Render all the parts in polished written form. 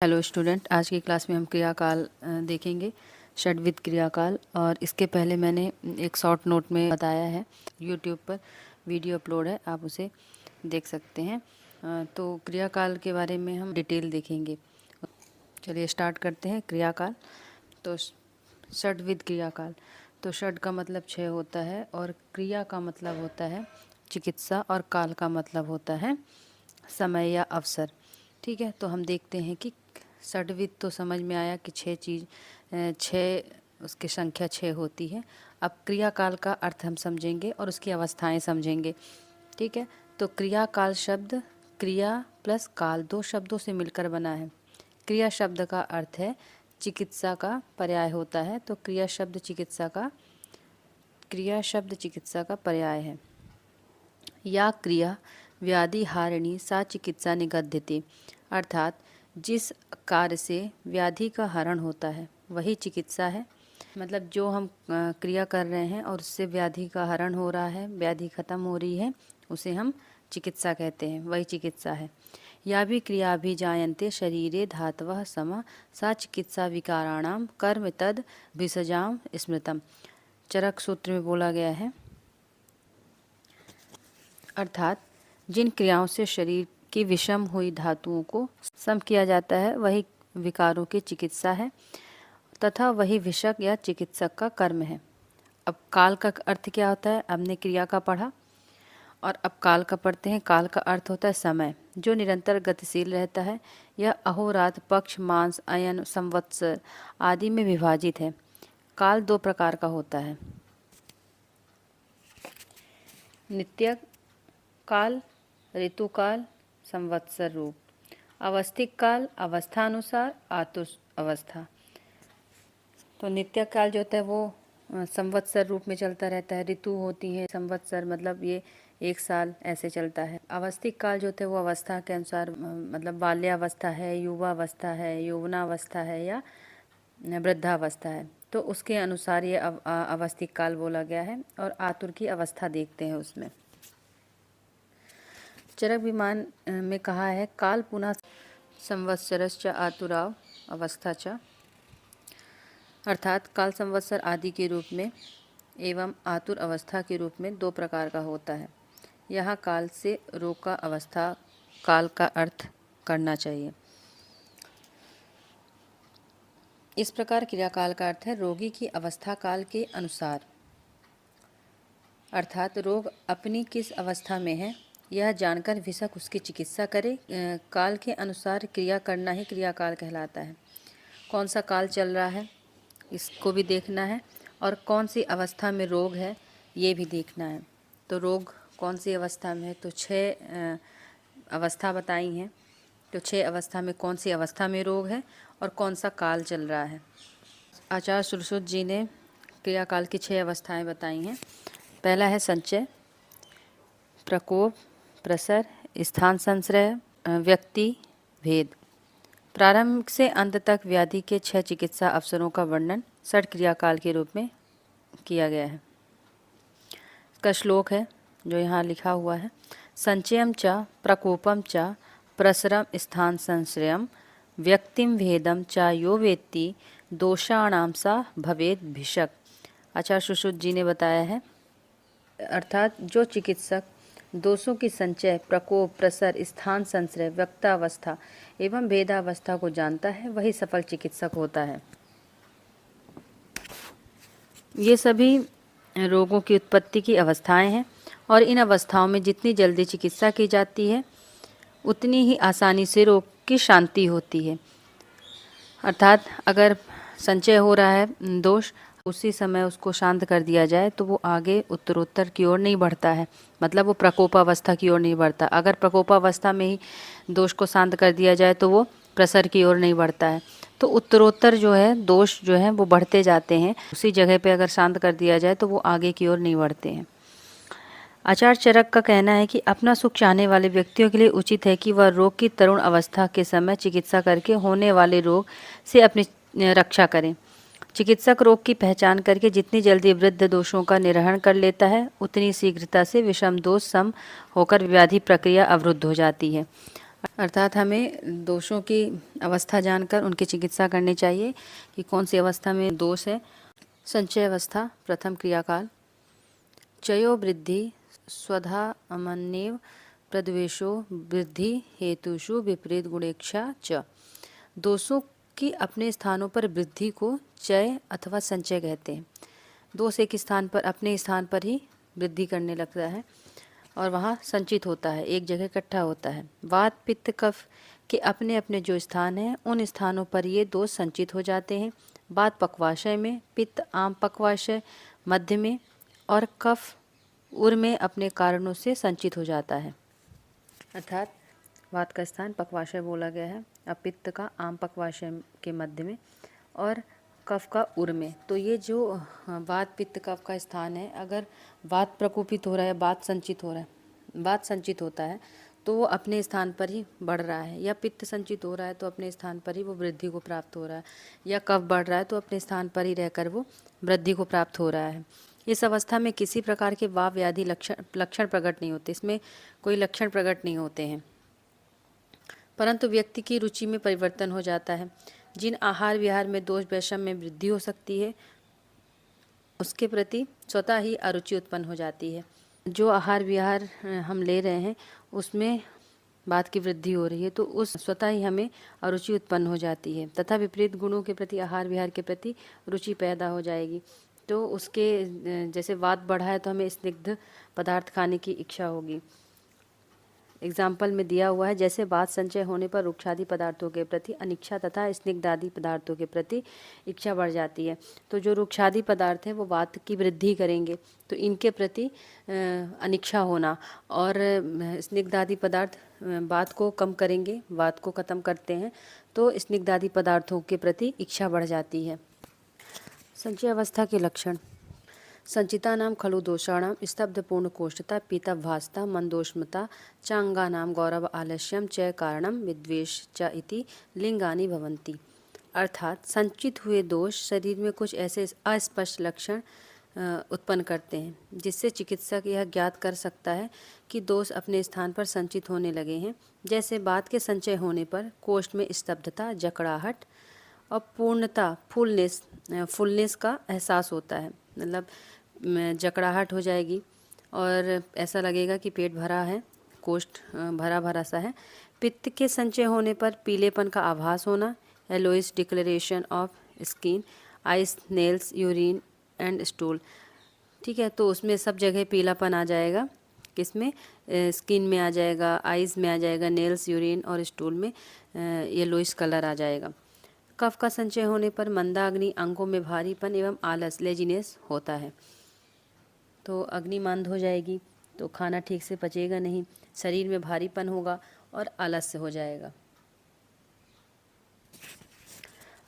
Hello student, आज की class में हम क्रियाकाल देखेंगे, षड्विध क्रियाकाल। और इसके पहले मैंने एक शॉर्ट नोट में बताया है, यूट्यूब पर वीडियो अपलोड है, आप उसे देख सकते हैं। तो क्रियाकाल के बारे में हम डिटेल देखेंगे। चलिए स्टार्ट करते हैं। क्रियाकाल तो षड्विध क्रियाकाल, तो षड का मतलब 6 होता है और क्रिया का मतलब होता है चिकित्सा और काल का मतलब होता है समय या अवसर। ठीक है, तो हम देखते हैं कि षड्विध तो समझ में आया कि 6 उसकी संख्या 6 होती है। अब क्रियाकाल का अर्थ हम समझेंगे और उसकी अवस्थाएं समझेंगे। ठीक है, तो क्रियाकाल शब्द क्रिया प्लस काल 2 शब्दों से मिलकर बना है। क्रिया शब्द का अर्थ है चिकित्सा का पर्याय होता है, तो क्रिया शब्द चिकित्सा का पर्याय है। या क्रिया व्याधि हारिणी सा चिकित्सा निगद्यते, अर्थात जिस कार्य से व्याधि का हरण होता है वही चिकित्सा है। मतलब जो हम क्रिया कर रहे हैं और उससे व्याधि का हरण हो रहा है, व्याधि खत्म हो रही है, उसे हम चिकित्सा कहते हैं, वही चिकित्सा है। या भी क्रिया भी जायन्ते शरीरे धातवः समा सा चिकित्सा विकाराणाम कर्म तद विसजाम स्मृतम, चरक सूत्र में बोला गया है। अर्थात जिन क्रियाओं से शरीर की विषम हुई धातुओं को सम किया जाता है वही विकारों की चिकित्सा है तथा वही विषक या चिकित्सक का कर्म है। अब काल का अर्थ क्या होता है, हमने क्रिया का पढ़ा और अब काल का पढ़ते हैं। काल का अर्थ होता है समय, जो निरंतर गतिशील रहता है। यह अहोरात्र, पक्ष, मास, अयन, संवत्सर आदि में विभाजित है। काल 2 प्रकार का होता है, नित्य काल, ऋतुकाल, संवत्सर रूप, अवस्थिक काल, अवस्थानुसार, आतुर अवस्था। तो नित्य काल जो होता है वो संवत्सर रूप में चलता रहता है। ऋतु होती है, संवत्सर मतलब ये 1 साल ऐसे चलता है। अवस्थिक काल जो होता है वो अवस्था के अनुसार, मतलब बाल्यावस्था है, युवावस्था है, यौवनावस्था है या वृद्धावस्था है, तो उसके अनुसार ये अवस्थिक काल बोला गया है। और आतुर की अवस्था देखते हैं उसमें। चरक विमान में कहा है काल पुनः संवत्सरश्च आतुराव अवस्था च, अर्थात काल संवत्सर आदि के रूप में एवं आतुर अवस्था के रूप में 2 प्रकार का होता है। यहाँ काल से रोका अवस्था काल का अर्थ करना चाहिए। इस प्रकार क्रियाकाल का अर्थ है रोगी की अवस्था काल के अनुसार, अर्थात रोग अपनी किस अवस्था में है यह जानकर विषक उसकी चिकित्सा करे। काल के अनुसार क्रिया करना ही क्रियाकाल कहलाता है। कौन सा काल चल रहा है इसको भी देखना है और कौन सी अवस्था में रोग है ये भी देखना है। तो रोग कौन सी अवस्था में है, तो 6 अवस्था बताई हैं। तो 6 अवस्था में कौन सी अवस्था में रोग है और कौन सा काल चल रहा है। आचार्य सुश्रुत जी ने क्रियाकाल की 6 अवस्थाएं बताई हैं। पहला है संचय, प्रकोप, प्रसर, स्थान संश्रय, व्यक्ति भेद। प्रारंभ से अंत तक व्याधि के 6 चिकित्सा अवसरों का वर्णन षड क्रियाकाल के रूप में किया गया है। इसका श्लोक है जो यहाँ लिखा हुआ है, संचयम च प्रकोपम च प्रसरम स्थान संश्रयम व्यक्तिम भेदम च यो वेत्ति दोषाणाम सा भवेद भिषक। आचार्य सुश्रुत जी ने बताया है, अर्थात जो चिकित्सक दोषों की संचय, प्रकोप, प्रसर, स्थान संश्रय, व्यक्तावस्था एवं भेदावस्था को जानता है वही सफल चिकित्सक होता है। ये सभी रोगों की उत्पत्ति की अवस्थाएं हैं और इन अवस्थाओं में जितनी जल्दी चिकित्सा की जाती है उतनी ही आसानी से रोग की शांति होती है। अर्थात अगर संचय हो रहा है दोष, उसी समय उसको शांत कर दिया जाए तो वो आगे उत्तरोत्तर की ओर नहीं बढ़ता है, मतलब वो प्रकोपावस्था की ओर नहीं बढ़ता। अगर प्रकोपावस्था में ही दोष को शांत कर दिया जाए तो वो प्रसर की ओर नहीं बढ़ता है। तो उत्तरोत्तर जो है दोष जो है वो बढ़ते जाते हैं। उसी जगह पे अगर शांत कर दिया जाए तो वो आगे की ओर नहीं बढ़ते हैं। आचार्य चरक का कहना है कि अपना सुख चाहने वाले व्यक्तियों के लिए उचित है कि वह रोग की तरुण अवस्था के समय चिकित्सा करके होने वाले रोग से अपनी रक्षा करें। चिकित्सक रोग की पहचान करके जितनी जल्दी वृद्ध दोषों का निरहरण कर लेता है उतनी शीघ्रता से विषम दोष सम होकर व्याधि प्रक्रिया अवरुद्ध हो जाती है। अर्थात हमें दोषों की अवस्था जानकर उनकी चिकित्सा करनी चाहिए कि कौन सी अवस्था में दोष है। संचय अवस्था प्रथम क्रियाकाल। चयो वृद्धि स्वधा अमन्येव प्रद्वेषो वृद्धि हेतुषु विपरीत गुणेक्षा च। दोषों की अपने स्थानों पर वृद्धि को चय अथवा संचय कहते हैं। दोष एक स्थान पर अपने स्थान पर ही वृद्धि करने लगता है और वहाँ संचित होता है, एक जगह इकट्ठा होता है। वात पित्त कफ के अपने अपने जो स्थान हैं उन स्थानों पर ये दोष संचित हो जाते हैं। वात पक्वाशय में, पित्त आम पक्वाशय मध्य में और कफ उर में अपने कारणों से संचित हो जाता है। अर्थात वात का स्थान पक्वाशय बोला गया है, अब पित्त का आम पक्वाशय के मध्य में और कफ का उर में। तो ये जो वात पित्त कफ का स्थान है, अगर वात प्रकोपित हो रहा है, वात संचित हो रहा है, वात संचित होता है तो वो अपने स्थान पर ही बढ़ रहा है, या पित्त संचित हो रहा है तो अपने स्थान पर ही वो वृद्धि को प्राप्त हो रहा है, या कफ बढ़ रहा है तो अपने स्थान पर ही रहकर वो वृद्धि को प्राप्त हो रहा है। इस अवस्था में किसी प्रकार के वात व्याधि लक्षण प्रकट नहीं होते, इसमें कोई लक्षण प्रकट नहीं होते हैं, परंतु व्यक्ति की रुचि में परिवर्तन हो जाता है। जिन आहार विहार में दोष वैषम्य में वृद्धि हो सकती है उसके प्रति स्वतः ही अरुचि उत्पन्न हो जाती है। जो आहार विहार हम ले रहे हैं उसमें बात की वृद्धि हो रही है तो उस स्वतः ही हमें अरुचि उत्पन्न हो जाती है, तथा विपरीत गुणों के प्रति आहार विहार के प्रति रुचि पैदा हो जाएगी। तो उसके जैसे वात बढ़ा है तो हमें स्निग्ध पदार्थ खाने की इच्छा होगी। एग्जाम्पल में दिया हुआ है, जैसे वात संचय होने पर रुक्षादि पदार्थों के प्रति अनिच्छा तथा स्निग्धादि पदार्थों के प्रति इच्छा बढ़ जाती है। तो जो रुक्षादि पदार्थ हैं वो वात की वृद्धि करेंगे, तो इनके प्रति अनिच्छा होना, और स्निग्धादि पदार्थ वात को कम करेंगे, वात को ख़त्म करते हैं, तो स्निग्धादि पदार्थों के प्रति इच्छा बढ़ जाती है। संचय अवस्था के लक्षण। संचितानां खलु दोषाणां स्तब्धपूर्णकोष्ठता पीतभासता मंदोष्मता चांगानां गौरव आलस्यम च कारणम विद्वेष च इति लिंगानि भवन्ति। अर्थात संचित हुए दोष शरीर में कुछ ऐसे अस्पष्ट लक्षण उत्पन्न करते हैं जिससे चिकित्सक यह ज्ञात कर सकता है कि दोष अपने स्थान पर संचित होने लगे हैं। जैसे वात के संचय होने पर कोष्ठ में स्तब्धता, जकड़ाहट और पूर्णता फुलनेस का एहसास होता है, मतलब जकड़ाहट हो जाएगी और ऐसा लगेगा कि पेट भरा है, कोष्ठ भरा भरा सा है। पित्त के संचय होने पर पीलेपन का आभास होना, yellowish declaration of skin, ice, nails, urine and stool. ठीक है, तो उसमें सब जगह पीलापन आ जाएगा, किसमें, स्किन में आ जाएगा, आइज़ में आ जाएगा, नेल्स, यूरिन और स्टूल में येलोइश कलर आ जाएगा। कफ का संचय होने पर मंदाग्नि, अंगों में भारीपन एवं आलस, लेजीनेस होता है। तो अग्नि मंद हो जाएगी तो खाना ठीक से पचेगा नहीं, शरीर में भारीपन होगा और आलस्य हो जाएगा।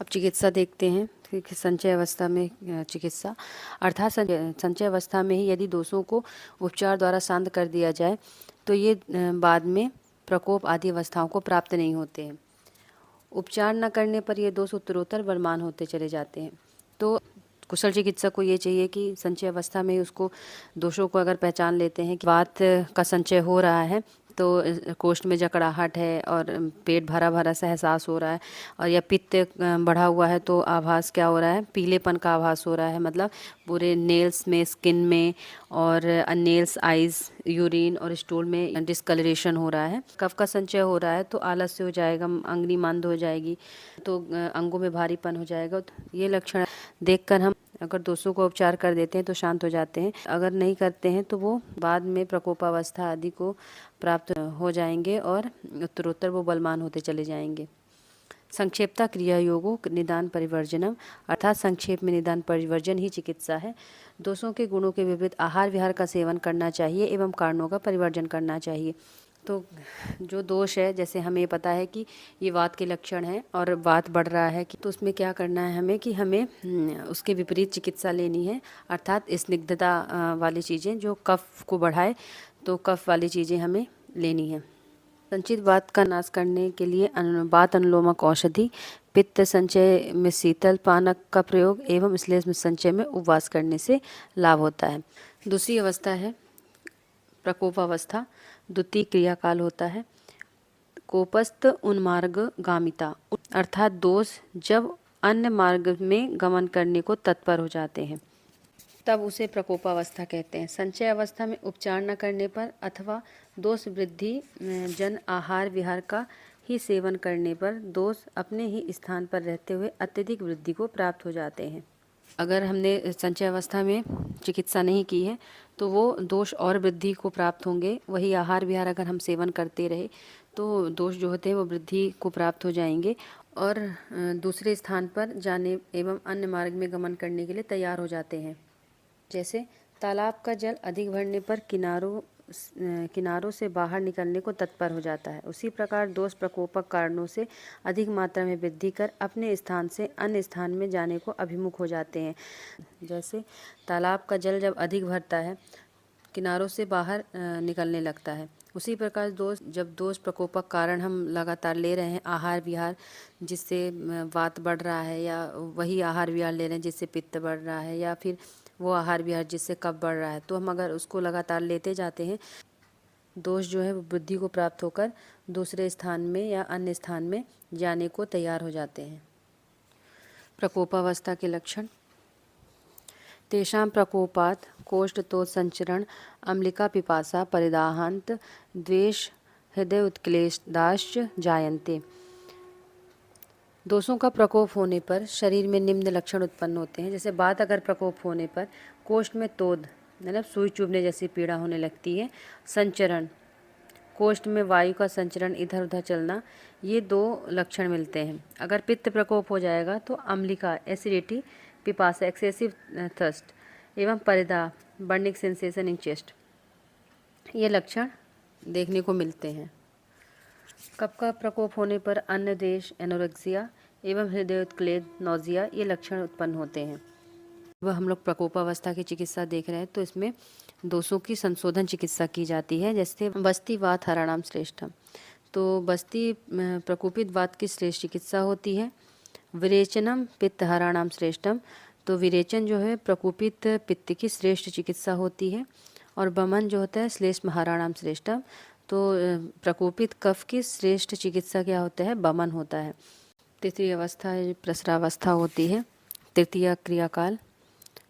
अब चिकित्सा देखते हैं कि संचय अवस्था में चिकित्सा, अर्थात संचय अवस्था में ही यदि दोषों को उपचार द्वारा शांत कर दिया जाए तो ये बाद में प्रकोप आदि अवस्थाओं को प्राप्त नहीं होते हैं। उपचार न करने पर ये दोष उत्तरोत्तर बलवान होते चले जाते हैं। तो कुशल चिकित्सक को ये चाहिए कि संचय अवस्था में उसको दोषों को अगर पहचान लेते हैं कि वात का संचय हो रहा है तो कोष्ठ में जकड़ाहट है और पेट भरा भरा सा एहसास हो रहा है, और या पित्त बढ़ा हुआ है तो आभास क्या हो रहा है, पीलेपन का आभास हो रहा है, मतलब पूरे नेल्स में, स्किन में और नेल्स, आइज़, यूरिन और स्टूल में डिस्कलरेशन हो रहा है। कफ का संचय हो रहा है तो आलस्य हो जाएगा, अग्नि मंद हो जाएगी, तो अंगों में भारीपन हो जाएगा। तो ये लक्षण देखकर हम अगर दोषों को उपचार कर देते हैं तो शांत हो जाते हैं, अगर नहीं करते हैं तो वो बाद में प्रकोपावस्था आदि को प्राप्त हो जाएंगे और उत्तरोत्तर वो बलवान होते चले जाएंगे। संक्षेपता क्रिया योगो निदान परिवर्जनम, अर्थात संक्षेप में निदान परिवर्जन ही चिकित्सा है। दोषों के गुणों के विपरीत आहार विहार का सेवन करना चाहिए एवं कारणों का परिवर्जन करना चाहिए। तो जो दोष है, जैसे हमें पता है कि ये वात के लक्षण हैं और वात बढ़ रहा है तो उसमें क्या करना है हमें कि हमें उसके विपरीत चिकित्सा लेनी है, अर्थात स्निग्धता वाली चीज़ें जो कफ को बढ़ाए, तो कफ वाली चीज़ें हमें लेनी है। संचित वात का नाश करने के लिए वात अनुलोमक औषधि, पित्त संचय में शीतल पानक का प्रयोग एवं श्लेष्म संचय में उपवास करने से लाभ होता है। दूसरी अवस्था है प्रकोपावस्था, द्वितीय क्रियाकाल होता है। कोपस्थ उन्मार्गगामिता, अर्थात दोष जब अन्य मार्ग में गमन करने को तत्पर हो जाते हैं तब उसे प्रकोपावस्था कहते हैं। संचय अवस्था में उपचार न करने पर अथवा दोष वृद्धि जन आहार विहार का ही सेवन करने पर दोष अपने ही स्थान पर रहते हुए अत्यधिक वृद्धि को प्राप्त हो जाते हैं। अगर हमने संचय अवस्था में चिकित्सा नहीं की है तो वो दोष और वृद्धि को प्राप्त होंगे। वही आहार विहार अगर हम सेवन करते रहे तो दोष जो होते हैं वो वृद्धि को प्राप्त हो जाएंगे और दूसरे स्थान पर जाने एवं अन्य मार्ग में गमन करने के लिए तैयार हो जाते हैं। जैसे तालाब का जल अधिक भरने पर किनारों से बाहर निकलने को तत्पर हो जाता है, उसी प्रकार दोष प्रकोपक कारणों से अधिक मात्रा में वृद्धि कर अपने स्थान से अन्य स्थान में जाने को अभिमुख हो जाते हैं। जैसे तालाब का जल जब अधिक भरता है किनारों से बाहर निकलने लगता है, उसी प्रकार जब दोष प्रकोपक कारण हम लगातार ले रहे हैं आहार विहार जिससे वात बढ़ रहा है, या वही आहार विहार ले रहे हैं जिससे पित्त बढ़ रहा है, या फिर वो आहार विहार जिससे कफ बढ़ रहा है, तो हम अगर उसको लगातार लेते जाते हैं दोष जो है वो वृद्धि को प्राप्त होकर दूसरे स्थान में या अन्य स्थान में जाने को तैयार हो जाते हैं। प्रकोपावस्था के लक्षण। तेषां प्रकोपात् कोष्ठतोत्संचरण अम्लिका पिपासा परिदाहांत द्वेष हृदय उत्क्लेशाश्च जायन्ते। दोषों का प्रकोप होने पर शरीर में निम्न लक्षण उत्पन्न होते हैं। जैसे बात अगर प्रकोप होने पर कोष्ठ में तोद मतलब सुई चुभने जैसी पीड़ा होने लगती है। संचरण, कोष्ठ में वायु का संचरण इधर उधर चलना, ये 2 लक्षण मिलते हैं। अगर पित्त प्रकोप हो जाएगा तो अम्लिका एसिडिटी, पिपासा एक्सेसिव थर्स्ट एवं परिदाह बर्निंग सेंसेशन इन चेस्ट, ये लक्षण देखने को मिलते हैं। कफ का प्रकोप होने पर अन्न देश एनोरेक्सिया एवं हृदयोत्क्लेद नौजिया, ये लक्षण उत्पन्न होते हैं। वह हम लोग प्रकोपावस्था की चिकित्सा देख रहे हैं तो इसमें दोषों की संशोधन चिकित्सा की जाती है। जैसे बस्ती वात हराणाम श्रेष्ठम, तो बस्ती प्रकोपित वात की श्रेष्ठ चिकित्सा होती है। विरेचनम पित्त हराणाम श्रेष्ठम, तो विरेचन जो है प्रकोपित पित्त की श्रेष्ठ चिकित्सा होती है। और बमन जो होता है श्लेष्म हराणाम श्रेष्ठम, तो प्रकोपित कफ की श्रेष्ठ चिकित्सा क्या होता है, बमन होता है। तृतीय अवस्था प्रसरावस्था होती है। तृतीय क्रियाकाल,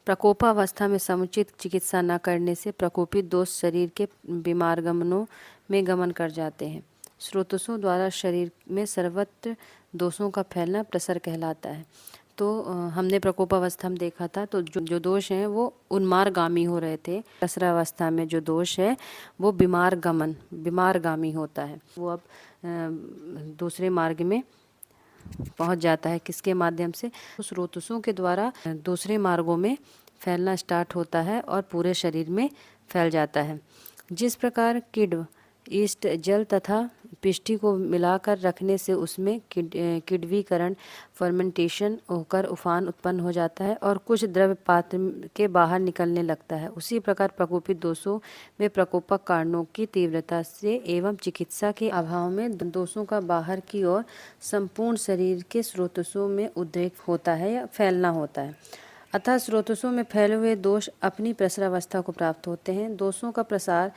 प्रकोपावस्था में समुचित चिकित्सा न करने से प्रकोपित दोष शरीर के बीमारगमनों में गमन कर जाते हैं। स्रोतों द्वारा शरीर में सर्वत्र दोषों का फैलना प्रसर कहलाता है। तो हमने प्रकोपावस्था में देखा था तो जो दोष हैं वो उन्मार्गामी हो रहे थे। प्रसरावस्था में जो दोष है वो बीमारगामी होता है, वो अब दूसरे मार्ग में पहुंच जाता है। किसके माध्यम से, स्रोतों के द्वारा दूसरे मार्गों में फैलना स्टार्ट होता है और पूरे शरीर में फैल जाता है। जिस प्रकार किण्व ईस्ट जल तथा पिष्टी को मिलाकर रखने से उसमें किण्वीकरण फर्मेंटेशन होकर उफान उत्पन्न हो जाता है और कुछ द्रव्य पात्र के बाहर निकलने लगता है, उसी प्रकार प्रकोपित दोषों में प्रकोपक कारणों की तीव्रता से एवं चिकित्सा के अभाव में दोषों का बाहर की ओर संपूर्ण शरीर के स्रोतों में उद्रेक होता है या फैलना होता है। अतः स्रोतों में फैले हुए दोष अपनी प्रसरावस्था को प्राप्त होते हैं। दोषों का प्रसार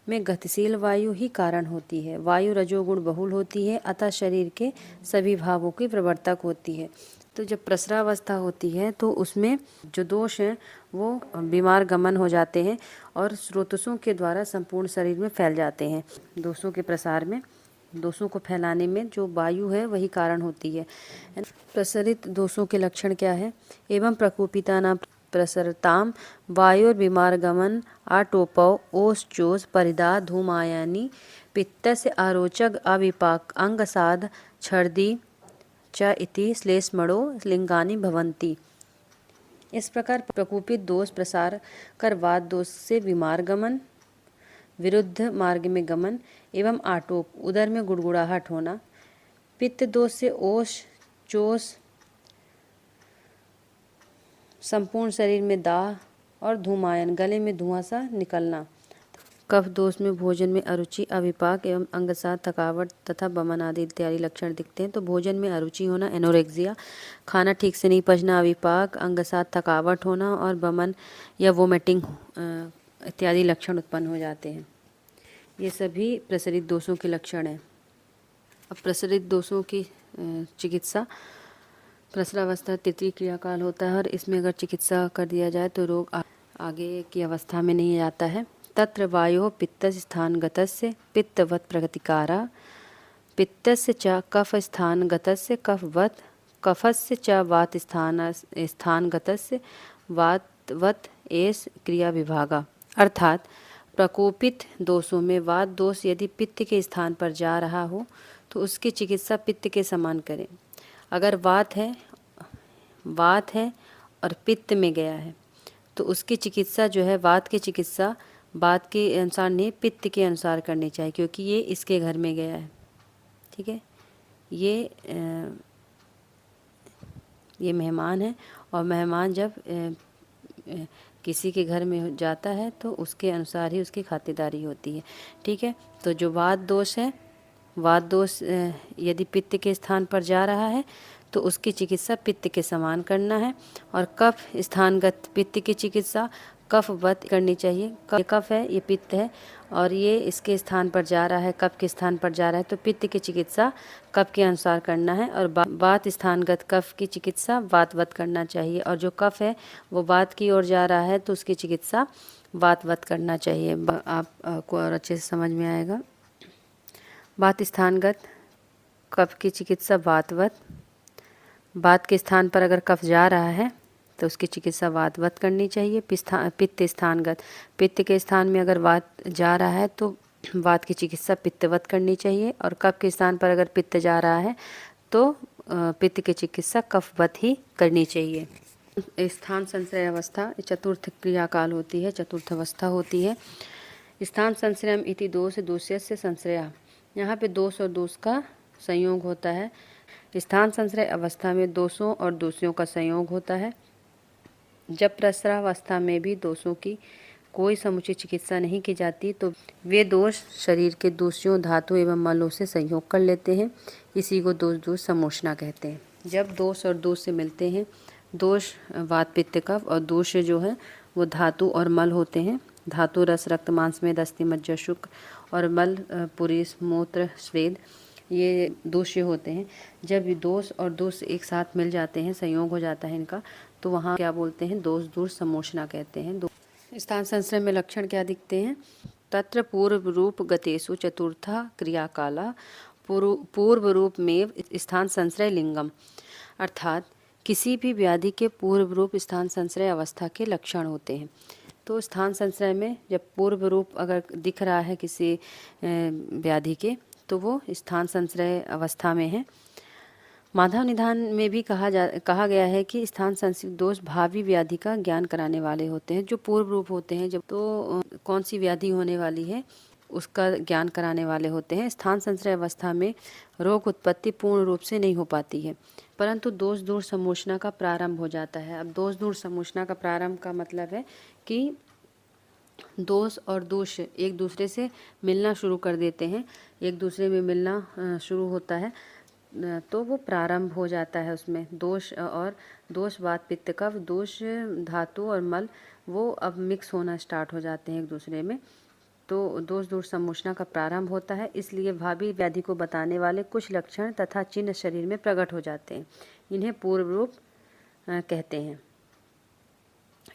में गतिशील वायु ही कारण होती है। वायु रजोगुण बहुल होती है, अतः शरीर के सभी भावों की प्रवर्तक होती है। तो जब प्रसरावस्था होती है तो उसमें जो दोष हैं वो बीमार गमन हो जाते हैं और स्रोतों के द्वारा संपूर्ण शरीर में फैल जाते हैं। दोषों के प्रसार में, दोषों को फैलाने में जो वायु है वही कारण होती है। प्रसरित दोषों के लक्षण क्या है? एवं प्रकोपितानां प्रसरताम वायुर्विमारगमन आटोपौ ओश्चोष परिदा धूमायनी पित्तस्य आरोचक अविपाक अंगसाद छर्दी च इति श्लेष्मणो लिंगानि भवन्ति। इस प्रकार प्रकोपित दोष प्रसार कर वात दोष से विमारगमन, विरुद्ध मार्ग में गमन एवं आटोप उदर में गुड़गुड़ाहट होना, पित्त दोष से ओष चोष संपूर्ण शरीर में दाह और धूमायन गले में धुआं सा निकलना, कफ दोष में भोजन में अरुचि अविपाक एवं अंगसाद थकावट तथा बमन आदि इत्यादि लक्षण दिखते हैं। तो भोजन में अरुचि होना एनोरेक्सिया, खाना ठीक से नहीं पचना अविपाक, अंगसाद थकावट होना और बमन या वोमिटिंग इत्यादि लक्षण उत्पन्न हो जाते हैं। ये सभी प्रसरित दोषों के लक्षण हैं। अब प्रसरित दोषों की चिकित्सा। प्रसरावस्था तृतीय क्रियाकाल होता है और इसमें अगर चिकित्सा कर दिया जाए तो रोग आगे की अवस्था में नहीं आता है। तत्र वायो पित्तस्य स्थानगतस्य पित्तवत् प्रगतिकारा पित्तस्य च कफ स्थानगतस्य कफवत् कफस्य च वात स्थानगतस्य वातवत् एष क्रिया विभागा। अर्थात प्रकोपित दोषों में वात दोष यदि पित्त के स्थान पर जा रहा हो तो उसकी चिकित्सा पित्त के समान करें। अगर वात है और पित्त में गया है तो उसकी चिकित्सा जो है वात की चिकित्सा वात के अनुसार नहीं पित्त के अनुसार करनी चाहिए, क्योंकि ये इसके घर में गया है। ठीक है, ये मेहमान है और मेहमान जब किसी के घर में जाता है तो उसके अनुसार ही उसकी खातिरदारी होती है। ठीक है, तो जो वात दोष है, वात दोष यदि पित्त के स्थान पर जा रहा है तो उसकी चिकित्सा पित्त के समान करना है। और कफ स्थानगत पित्त की चिकित्सा कफवत करनी चाहिए। कफ है, ये पित्त है और ये इसके स्थान पर जा रहा है, कफ के स्थान पर जा रहा है तो पित्त की चिकित्सा कफ के अनुसार करना है। और वात स्थानगत कफ की चिकित्सा वातवत करना चाहिए। और जो कफ है वो वात की ओर जा रहा है तो उसकी चिकित्सा वातवत करना चाहिए। आपको और अच्छे से समझ में आएगा। वात स्थानगत कफ की चिकित्सा वातवत। वात के स्थान पर अगर कफ जा रहा है तो उसकी चिकित्सा वातवत करनी चाहिए। पित्त स्थानगत पित्त के स्थान में अगर वात जा रहा है तो वात की चिकित्सा पित्तवत करनी चाहिए। और कफ के स्थान पर अगर पित्त जा रहा है तो पित्त की चिकित्सा कफवत ही करनी चाहिए। स्थान संश्रय अवस्था चतुर्थ क्रियाकाल होती है, चतुर्थ अवस्था होती है। स्थान संश्रयम इति दोष दोषस्य संश्रया। यहाँ पे दोष और दोष का संयोग होता है। स्थान संश्रय अवस्था में दोषों और दोषियों का संयोग होता है। जब प्रसरावस्था में भी दोषों की कोई समुचित चिकित्सा नहीं की जाती तो वे दोष शरीर के दोषियों धातु एवं मलों से संयोग कर लेते हैं। इसी को दोष समोषणा कहते हैं। जब दोष और दोष से मिलते हैं, दोष वात पित्त कफ और दोष जो है वो धातु और मल होते हैं। धातु रस रक्त मांस में अस्थि मज्जा शुक्र और मल पुरीस मूत्र स्वेद, ये दोष होते हैं। जब दोष और दोष एक साथ मिल जाते हैं, संयोग हो जाता है इनका, तो वहाँ क्या बोलते हैं, दोष दूर समोषणा कहते हैं। स्थान संश्रय में लक्षण क्या दिखते हैं? तत्र पूर्व रूप गतेषु चतुर्था क्रियाकाला पूर्व रूप में स्थान संश्रय लिंगम। अर्थात किसी भी व्याधि के पूर्व रूप स्थान संश्रय अवस्था के लक्षण होते हैं। तो स्थान संश्रय में जब पूर्व रूप अगर दिख रहा है किसी व्याधि के तो वो स्थान संश्रय अवस्था में है। माधव निदान में भी कहा गया है कि स्थान संश्रित दोष भावी व्याधि का ज्ञान कराने वाले होते हैं। जो पूर्व रूप होते हैं, जब तो कौन सी व्याधि होने वाली है उसका ज्ञान कराने वाले होते हैं। स्थान संश्रय अवस्था में रोग उत्पत्ति पूर्ण रूप से नहीं हो पाती है, परंतु दोष दूर समोषणा का प्रारंभ हो जाता है। अब दोष दूर समोषणा का प्रारंभ का मतलब है कि दोष और दोष एक दूसरे से मिलना शुरू कर देते हैं, एक दूसरे में मिलना शुरू होता है तो वो प्रारंभ हो जाता है। उसमें दोष और दोष वात पित्त कफ, दोष धातु और मल वो अब मिक्स होना स्टार्ट हो जाते हैं एक दूसरे में, तो दोष दूर समोषणा का प्रारंभ होता है। इसलिए भावी व्याधि को बताने वाले कुछ लक्षण तथा चिन्ह शरीर में प्रकट हो जाते हैं। इन्हें पूर्व रूप कहते हैं।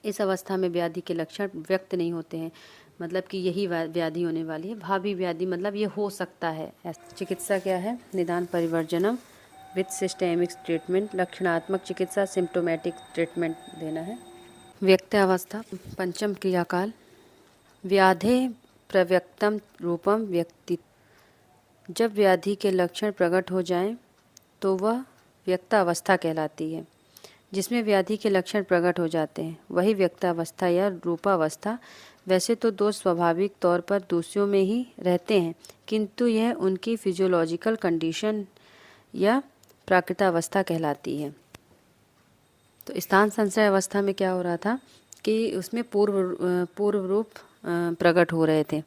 इस अवस्था में व्याधि के लक्षण व्यक्त नहीं होते हैं, मतलब कि यही व्याधि होने वाली है। भावी व्याधि मतलब ये हो सकता है। चिकित्सा क्या है? निदान परिवर्जनम विथ सिस्टेमिक ट्रीटमेंट। लक्षणात्मक चिकित्सा सिम्टोमेटिक ट्रीटमेंट देना है। व्यक्तावस्था पंचम क्रियाकाल। व्याधे प्रव्यक्तम रूपम व्यक्ति। जब व्याधि के लक्षण प्रकट हो जाएं तो वह व्यक्तावस्था कहलाती है। जिसमें व्याधि के लक्षण प्रकट हो जाते हैं वही व्यक्तावस्था या रूपावस्था। वैसे तो दोष स्वाभाविक तौर पर दोषियों में ही रहते हैं, किंतु यह उनकी फिजियोलॉजिकल कंडीशन या प्राकृतावस्था कहलाती है। तो स्थान संश्रय अवस्था में क्या हो रहा था कि उसमें पूर्व रूप प्रकट हो रहे थे,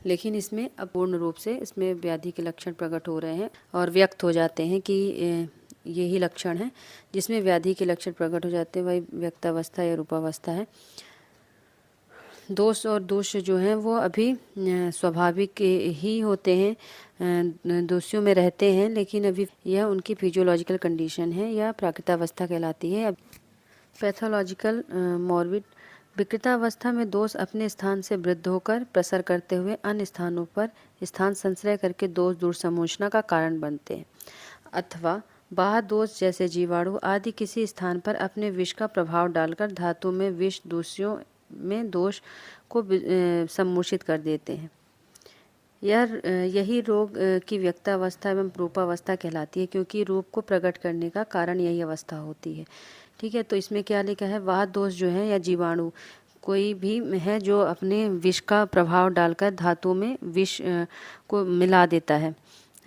लेकिन इसमें अब पूर्ण रूप से इसमें व्याधि के लक्षण प्रकट हो रहे हैं और व्यक्त हो जाते हैं कि यही लक्षण है। जिसमें व्याधि के लक्षण प्रकट हो जाते हैं वही व्यक्तावस्था या रूपावस्था है। दोष और दोष जो हैं वो अभी स्वाभाविक ही होते हैं, दोषियों में रहते हैं, लेकिन अभी यह उनकी फिजियोलॉजिकल कंडीशन है या प्राकृतावस्था कहलाती है। अब पैथोलॉजिकल मॉर्बिड, विकृतावस्था में दोष अपने स्थान से वृद्ध होकर प्रसर करते हुए अन्य स्थानों पर स्थान संश्रय करके दोष दूर समोचना का कारण बनते हैं, अथवा बाह्य दोष जैसे जीवाणु आदि किसी स्थान पर अपने विष का प्रभाव डालकर धातु में विष दोषियों में दोष को सम्मोचित कर देते हैं। यही रोग की व्यक्तावस्था एवं रूपावस्था कहलाती है, क्योंकि रूप को प्रकट करने का कारण यही अवस्था होती है। ठीक है, तो इसमें क्या लिखा है, वाह दोष जो है या जीवाणु कोई भी है जो अपने विष का प्रभाव डालकर धातु में विष को मिला देता है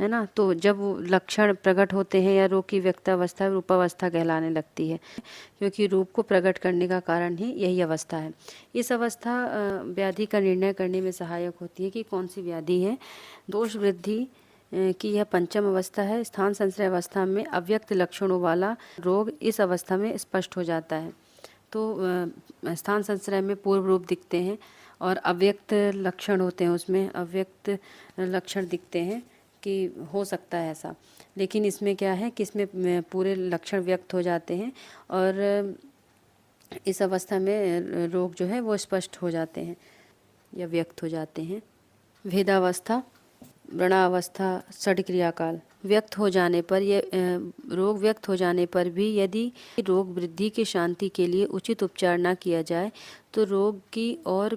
ना। तो जब लक्षण प्रकट होते हैं या रोग की व्यक्तावस्था रूपावस्था कहलाने लगती है, क्योंकि रूप को प्रकट करने का कारण ही यही अवस्था है। इस अवस्था व्याधि का निर्णय करने में सहायक होती है कि कौन सी व्याधि है। दोष वृद्धि की यह पंचम अवस्था है। स्थान संश्रय अवस्था में अव्यक्त लक्षणों वाला रोग इस अवस्था में स्पष्ट हो जाता है। तो स्थान संश्रय में पूर्व रूप दिखते हैं और अव्यक्त लक्षण होते हैं, उसमें अव्यक्त लक्षण दिखते हैं कि हो सकता है ऐसा, लेकिन इसमें क्या है कि इसमें पूरे लक्षण व्यक्त हो जाते हैं और इस अवस्था में रोग जो है वो स्पष्ट हो जाते हैं या व्यक्त हो जाते हैं। भेदावस्था, व्रणावस्था, षड्क्रिया काल। व्यक्त हो जाने पर रोग व्यक्त हो जाने पर भी यदि रोग वृद्धि की शांति के लिए उचित उपचार न किया जाए तो रोग की और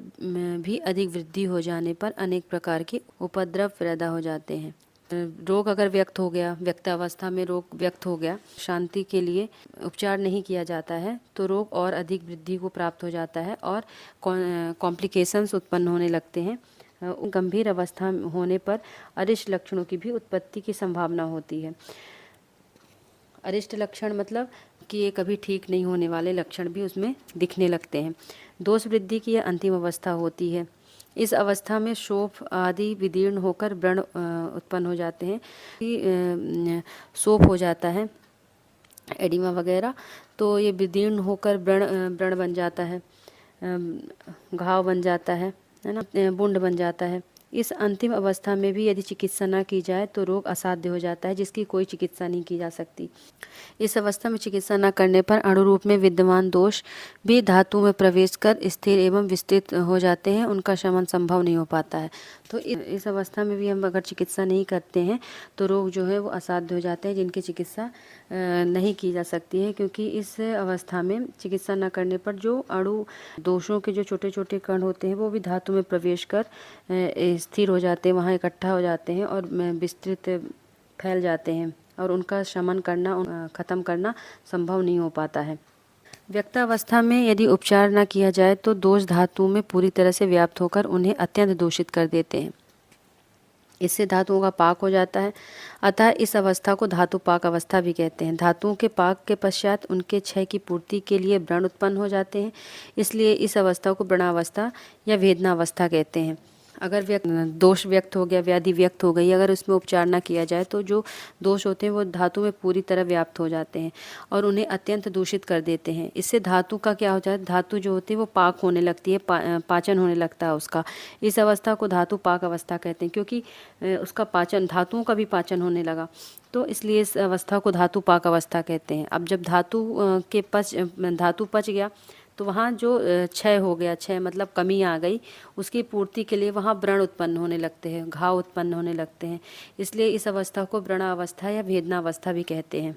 भी अधिक वृद्धि हो जाने पर अनेक प्रकार के उपद्रव पैदा हो जाते हैं। रोग अगर व्यक्त हो गया, व्यक्तावस्था में रोग व्यक्त हो गया, शांति के लिए उपचार नहीं किया जाता है तो रोग और अधिक वृद्धि को प्राप्त हो जाता है और कॉम्प्लिकेशंस उत्पन्न होने लगते हैं। गंभीर अवस्था होने पर अरिष्ट लक्षणों की भी उत्पत्ति की संभावना होती है। अरिष्ट लक्षण मतलब कि ये कभी ठीक नहीं होने वाले लक्षण भी उसमें दिखने लगते हैं। दोष वृद्धि की यह अंतिम अवस्था होती है। इस अवस्था में शोफ आदि विदीर्ण होकर व्रण उत्पन्न हो जाते हैं। शोफ हो जाता है, एडिमा वगैरह, तो ये विदीर्ण होकर व्रण बन जाता है, घाव बन जाता है ना, बुंड बन जाता है। इस अंतिम अवस्था में भी यदि चिकित्सा न की जाए तो रोग असाध्य हो जाता है, जिसकी कोई चिकित्सा नहीं की जा सकती। इस अवस्था में चिकित्सा न करने पर अणुरूप में विद्यमान दोष भी धातु में प्रवेश कर स्थिर एवं विस्तृत हो जाते हैं, उनका शमन संभव नहीं हो पाता है। तो इस अवस्था में भी हम अगर चिकित्सा नहीं करते हैं तो रोग जो है वो असाध्य हो जाते हैं, जिनकी चिकित्सा नहीं की जा सकती है, क्योंकि इस अवस्था में चिकित्सा न करने पर जो अणु दोषों के जो छोटे छोटे कण होते हैं वो भी धातु में प्रवेश कर स्थिर हो जाते हैं, वहाँ इकट्ठा हो जाते हैं और विस्तृत फैल जाते हैं और उनका शमन करना, ख़त्म करना संभव नहीं हो पाता है। व्यक्तावस्था में यदि उपचार न किया जाए तो दोष धातु में पूरी तरह से व्याप्त होकर उन्हें अत्यंत दूषित कर देते हैं। इससे धातुओं का पाक हो जाता है, अतः इस अवस्था को धातु पाक अवस्था भी कहते हैं। धातुओं के पाक के पश्चात उनके क्षय की पूर्ति के लिए व्रण उत्पन्न हो जाते हैं, इसलिए इस अवस्था को व्रणावस्था या वेदनावस्था कहते हैं। अगर दोष व्यक्त हो गया, व्याधि व्यक्त हो गई, अगर उसमें उपचार ना किया जाए तो जो दोष होते हैं वो धातु में पूरी तरह व्याप्त हो जाते हैं और उन्हें अत्यंत दूषित कर देते हैं। इससे धातु का क्या हो जाता है, धातु जो होती है वो पाक होने लगती है, पाचन होने लगता है उसका। इस अवस्था को धातु पाक अवस्था कहते हैं, क्योंकि उसका पाचन, धातुओं का भी पाचन होने लगा, तो इसलिए इस अवस्था को धातु पाक अवस्था कहते हैं। अब जब धातु पच गया तो वहाँ जो क्षय हो गया, क्षय मतलब कमी आ गई, उसकी पूर्ति के लिए वहाँ व्रण उत्पन्न होने लगते हैं, घाव उत्पन्न होने लगते हैं, इसलिए इस अवस्था को व्रणावस्था या वेदनावस्था भी कहते हैं।